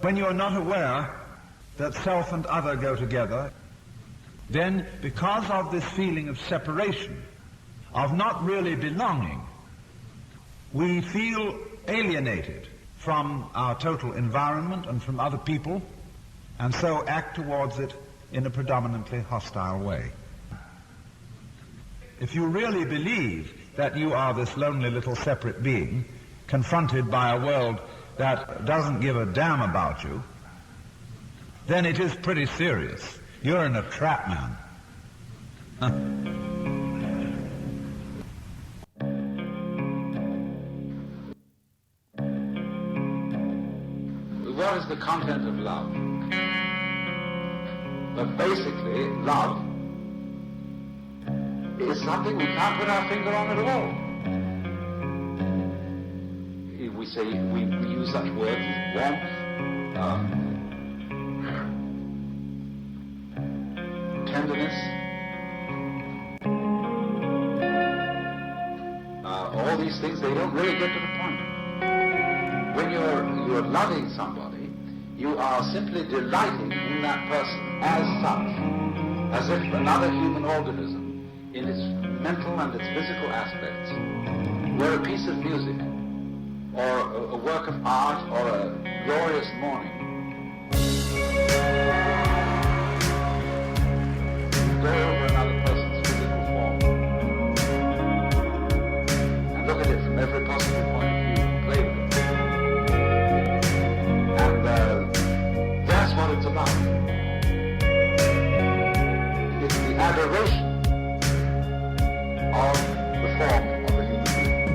When you're not aware that self and other go together, then because of this feeling of separation, of not really belonging, we feel alienated from our total environment and from other people, and so act towards it in a predominantly hostile way. If you really believe that you are this lonely little separate being, confronted by a world that doesn't give a damn about you, then it is pretty serious. You're in a trap, man. What is the content of love? But basically, love is something we can't put our finger on at all. We say, we use such words as warmth, tenderness, all these things, they don't really get to the point. When you're loving somebody, you are simply delighting in that person as such, as if another human organism, in its mental and its physical aspects, were a piece of music, or a work of art, or a glorious morning. You go over another person's physical form and look at it from every possible point of view and play with it. And that's what it's about. It's the adoration of the form of a human being.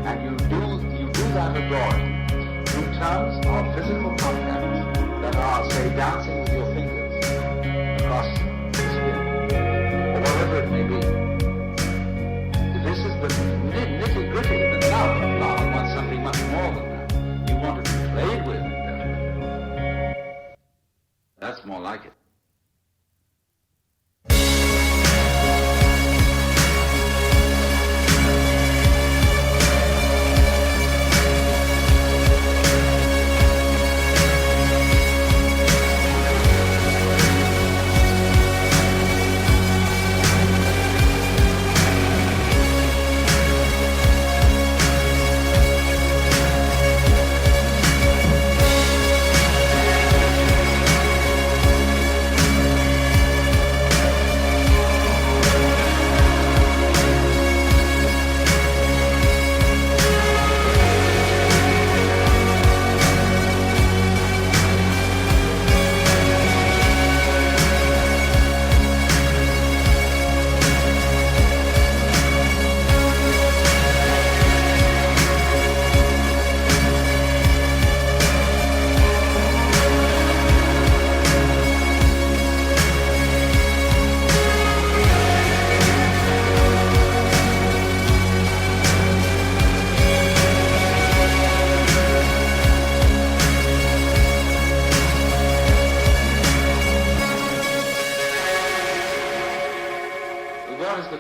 And you do that adoring in terms of physical contact that are, say, dancing with your fingers across the skin, or whatever it may be. This is the nitty-gritty, the love. Love wants something much more than that. You want to be played with, definitely. That's more like it.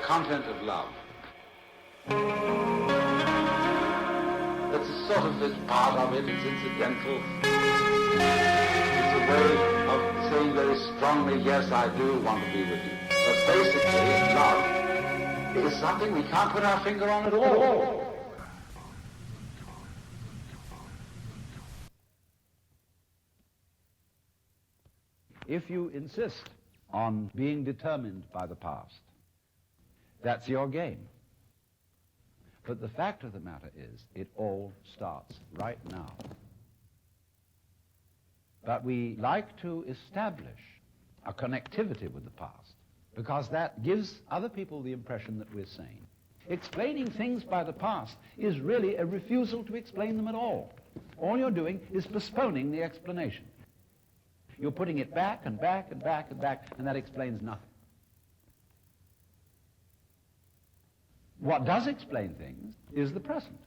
Content of love. That's a sort of this part of it, it's incidental. It's a way of saying very strongly, yes, I do want to be with you. But basically, love is something we can't put our finger on at all. If you insist on being determined by the past, that's your game. But the fact of the matter is, it all starts right now. But we like to establish a connectivity with the past, because that gives other people the impression that we're sane. Explaining things by the past is really a refusal to explain them at all. All you're doing is postponing the explanation. You're putting it back and back and back and back, and that explains nothing. What does explain things is the present.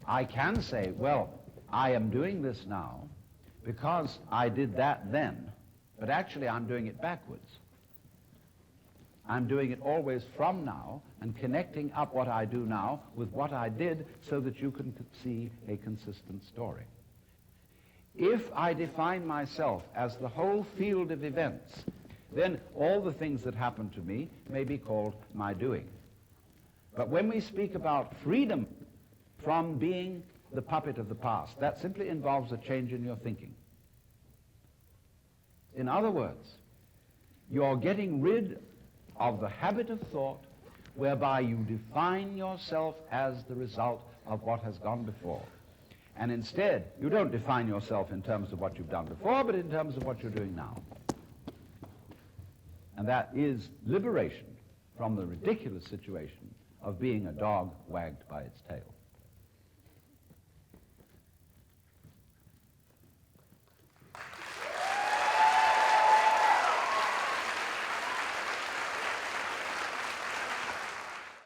I can say, well, I am doing this now because I did that then, but actually I'm doing it backwards. I'm doing it always from now and connecting up what I do now with what I did so that you can see a consistent story. If I define myself as the whole field of events, then all the things that happen to me may be called my doing. But when we speak about freedom from being the puppet of the past, that simply involves a change in your thinking. In other words, you're getting rid of the habit of thought whereby you define yourself as the result of what has gone before. And instead, you don't define yourself in terms of what you've done before, but in terms of what you're doing now. And that is liberation from the ridiculous situation of being a dog wagged by its tail.